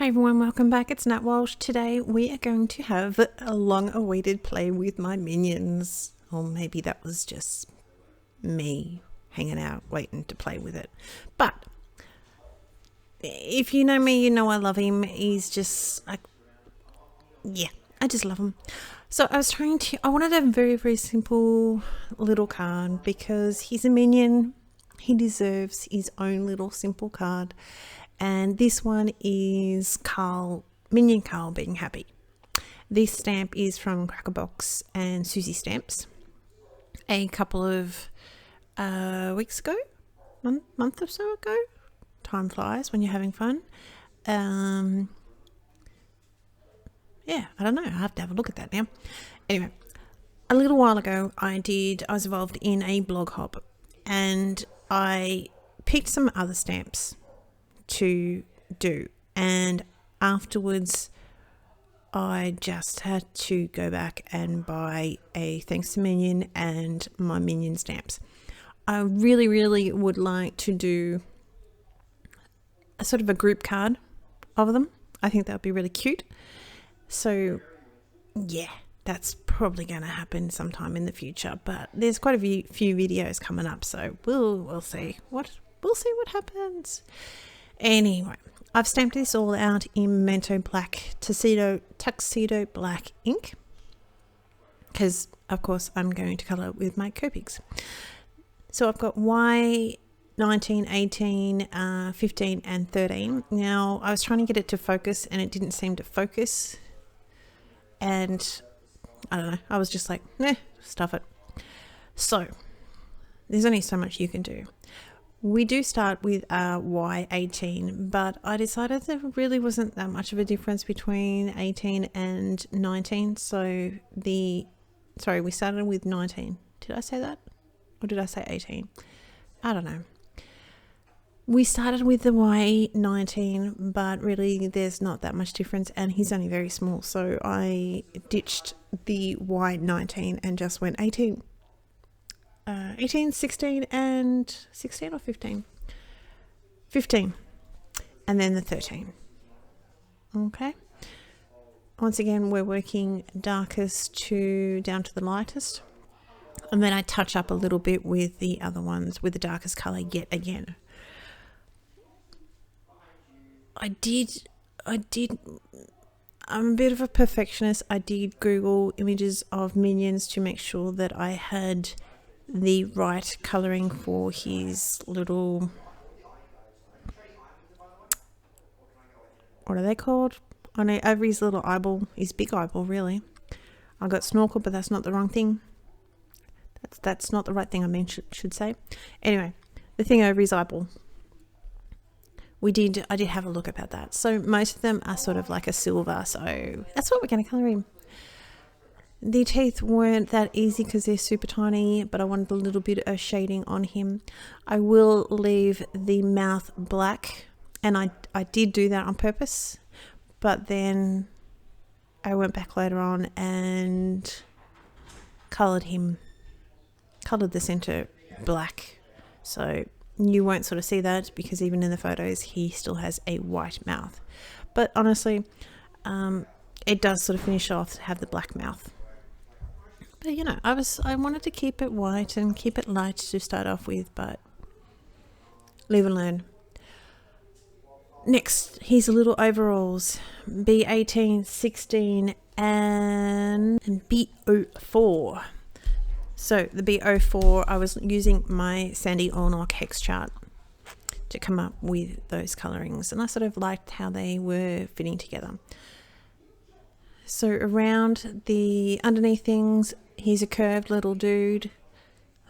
Hi everyone, welcome back. It's Nat Walsh. Today we are going to have a long-awaited play with my minions. Or maybe that was just me hanging out waiting to play with it. But if you know me, you know I love him. He's just like, yeah, I just love him. So I wanted a very, very simple little card because he's a minion. He deserves his own little simple card. And this one is Minion Carl being happy. This stamp is from Crackerbox and Suzy stamps. A couple of weeks ago, month or so ago. Time flies when you're having fun. Yeah, I don't know. I have to have a look at that now. Anyway, a little while ago, I was involved in a blog hop, and I picked some other stamps to do, and afterwards I just had to go back and buy a thanks to Minion and my Minion stamps. I really would like to do a sort of a group card of them. I think that would be really cute. So yeah, that's probably going to happen sometime in the future, but there's quite a few videos coming up, so we'll see what happens. Anyway, I've stamped this all out in Memento Black Tuxedo Black ink because, of course, I'm going to colour with my Copics. So I've got Y, 19, 18, 15 and 13. Now, I was trying to get it to focus and it didn't seem to focus. And I don't know, I was just like, stuff it. So, there's only so much you can do. We do start with Y18, but I decided there really wasn't that much of a difference between 18 and 19. So we started with 19. Did I say that? Or did I say 18? I don't know. We started with the Y19, but really there's not that much difference, and he's only very small. So I ditched the Y19 and just went 18. 18, 16 and 16 or 15? 15. And then the 13. Okay. Once again, we're working darkest down to the lightest. And then I touch up a little bit with the other ones with the darkest color yet again. I'm a bit of a perfectionist. I did Google images of minions to make sure that I had the right colouring for his little, what are they called? I know over his little eyeball, his big eyeball really. I got snorkel, but that's not the wrong thing. That's not the right thing I should say. Anyway, the thing over his eyeball. I did have a look about that. So most of them are sort of like a silver, so that's what we're going to colour him. The teeth weren't that easy because they're super tiny, but I wanted a little bit of shading on him. I will leave the mouth black, and I did do that on purpose, but then I went back later on and coloured the centre black. So you won't sort of see that because even in the photos he still has a white mouth. But honestly, it does sort of finish off, have the black mouth. But you know, I wanted to keep it white and keep it light to start off with, but live and learn. Next, here's a little overalls. B18, 16 and B04. So the B04, I was using my Sandy Ornock hex chart to come up with those colorings, and I sort of liked how they were fitting together. So around the underneath things, he's a curved little dude,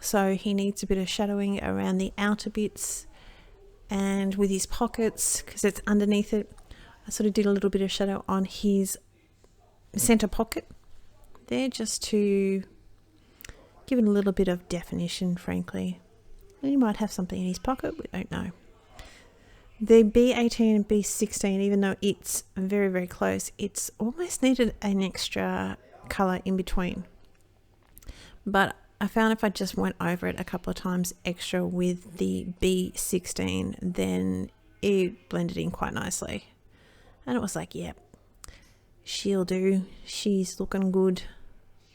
so he needs a bit of shadowing around the outer bits, and with his pockets, because it's underneath it, I sort of did a little bit of shadow on his center pocket there, just to give it a little bit of definition, frankly. He might have something in his pocket, we don't know. The B18 and B16, even though it's very, very close, it's almost needed an extra colour in between. But I found if I just went over it a couple of times extra with the B16, then it blended in quite nicely. And it was like, yeah, she'll do. She's looking good.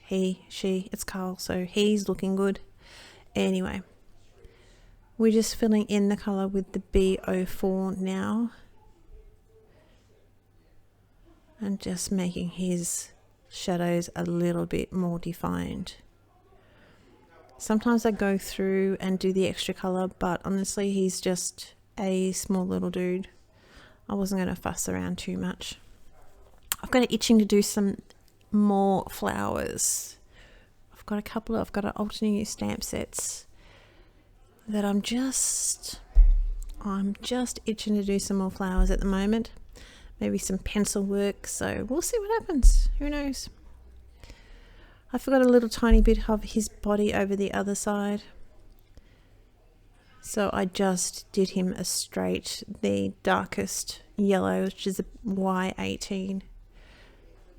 It's Carl, so he's looking good. Anyway, we're just filling in the colour with the B04 now. And just making his shadows a little bit more defined. Sometimes I go through and do the extra colour, but honestly, he's just a small little dude. I wasn't going to fuss around too much. I've got an itching to do some more flowers. I've got an alternate use stamp sets that I'm just itching to do some more flowers at the moment. Maybe some pencil work, so we'll see what happens. Who knows? I forgot a little tiny bit of his body over the other side. So I just did him a straight, the darkest yellow, which is a Y18.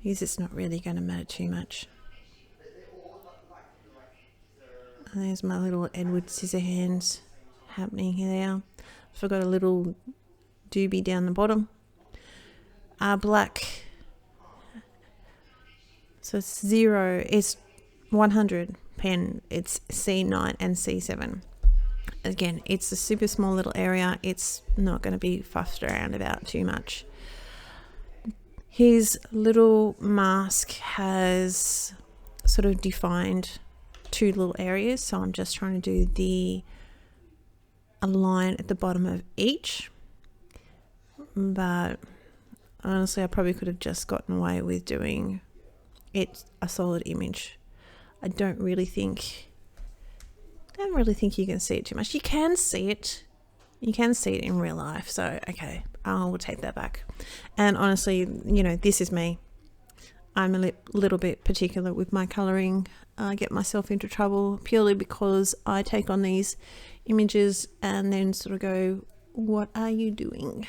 Because it's not really going to matter too much. And there's my little Edward Scissorhands happening here. Forgot a little doobie down the bottom. Black. So it's 0, it's 100 pen. It's C9 and C7. Again, it's a super small little area. It's not going to be fussed around about too much. His little mask has sort of defined 2 little areas. So I'm just trying to do a line at the bottom of each. But honestly, I probably could have just gotten away with doing it a solid image. I don't really think you can see it too much. You can see it in real life. So okay, I will take that back. And honestly, this is me. I'm a little bit particular with my colouring. I get myself into trouble purely because I take on these images and then sort of go, what are you doing?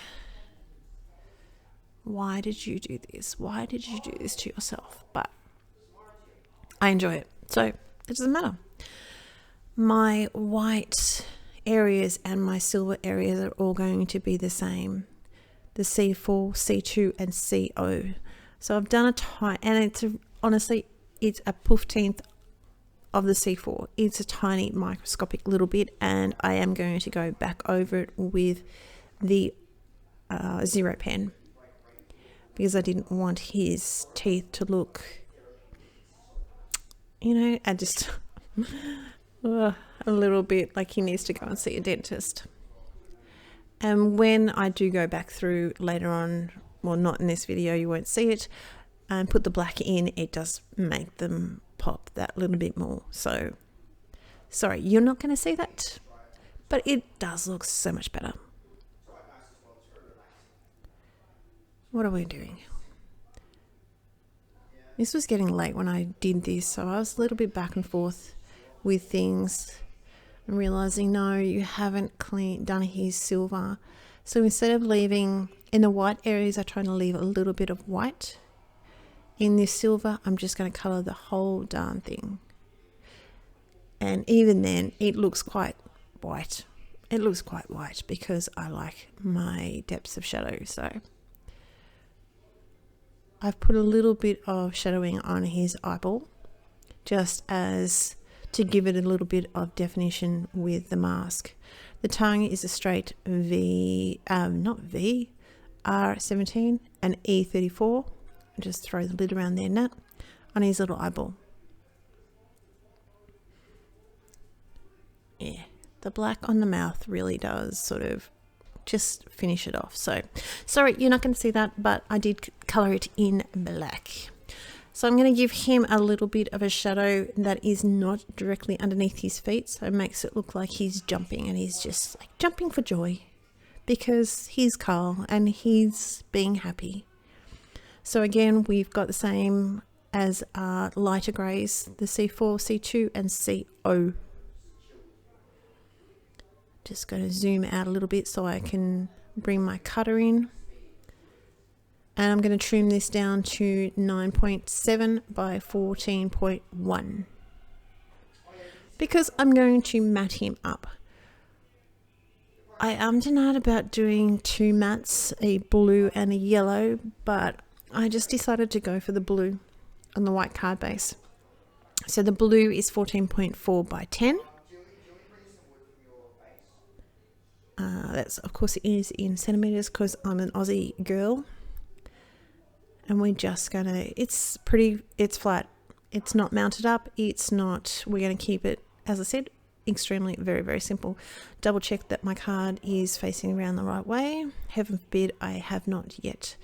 Why did you do this? Why did you do this to yourself? But I enjoy it, so it doesn't matter. My white areas and my silver areas are all going to be the same. The C4, C2 and CO. So I've done honestly, it's a 15th of the C4. It's a tiny microscopic little bit, and I am going to go back over it with the 0 pen. Because I didn't want his teeth to look, a little bit like he needs to go and see a dentist. And when I do go back through later on, well, not in this video, you won't see it, and put the black in, it does make them pop that little bit more. So, sorry, you're not going to see that, but it does look so much better. What are we doing? This was getting late when I did this, so I was a little bit back and forth with things and realizing, no, you haven't done his silver. So instead of leaving in the white areas, I try to leave a little bit of white. In this silver, I'm just going to color the whole darn thing. And even then, it looks quite white. It looks quite white because I like my depths of shadow. So I've put a little bit of shadowing on his eyeball just as to give it a little bit of definition with the mask. The tongue is a straight R17 and E34. Just throw the lid around there, Nat, on his little eyeball. Yeah, the black on the mouth really does sort of just finish it off. So sorry, you're not going to see that, but I did color it in black. So I'm going to give him a little bit of a shadow that is not directly underneath his feet, so it makes it look like he's jumping, and he's just like jumping for joy because he's Carl and he's being happy. So again, we've got the same as lighter greys, the C4, C2 and CO. Just going to zoom out a little bit so I can bring my cutter in. And I'm going to trim this down to 9.7 by 14.1 because I'm going to matte him up. I am denied about doing two mattes, a blue and a yellow, but I just decided to go for the blue on the white card base. So the blue is 14.4 by 10. That's, of course, it is in centimetres because I'm an Aussie girl. And we're just going to, it's flat. It's not mounted up. We're going to keep it, as I said, extremely, very, very simple. Double check that my card is facing around the right way. Heaven forbid I have not yet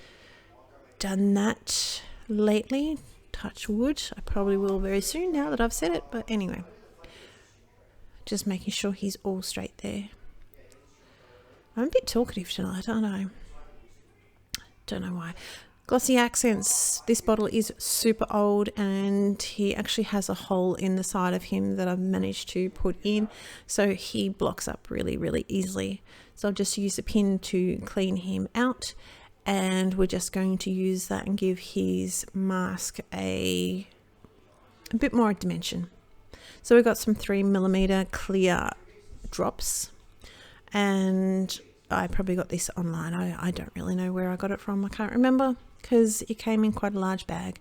done that lately. Touch wood. I probably will very soon now that I've said it. But anyway, just making sure he's all straight there. I'm a bit talkative tonight, aren't I? Don't know why. Glossy Accents. This bottle is super old and he actually has a hole in the side of him that I've managed to put in, so he blocks up really, really easily. So I'll just use a pin to clean him out, and we're just going to use that and give his mask a bit more dimension. So we've got some 3mm clear drops, and I probably got this online. I don't really know where I got it from. I can't remember because it came in quite a large bag.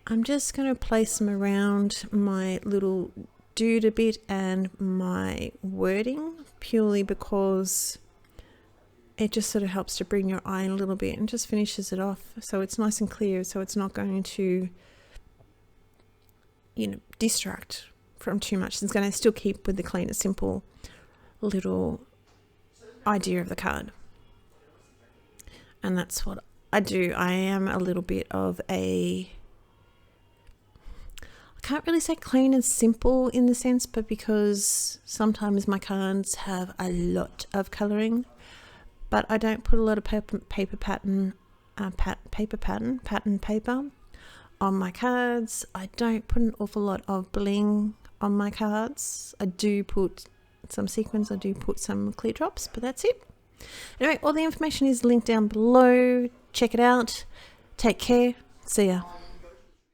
I'm just going to place them around my little dude a bit and my wording, purely because it just sort of helps to bring your eye in a little bit and just finishes it off so it's nice and clear, so it's not going to, distract from too much. It's going to still keep with the clean and simple little idea of the card. And that's what I do. I am a little bit of I can't really say clean and simple in the sense, but because sometimes my cards have a lot of colouring, but I don't put a lot of paper pattern paper on my cards. I don't put an awful lot of bling on my cards. I do put some sequins, I do put some clear drops, but that's it. Anyway, all the information is linked down below. Check it out. Take care. See ya.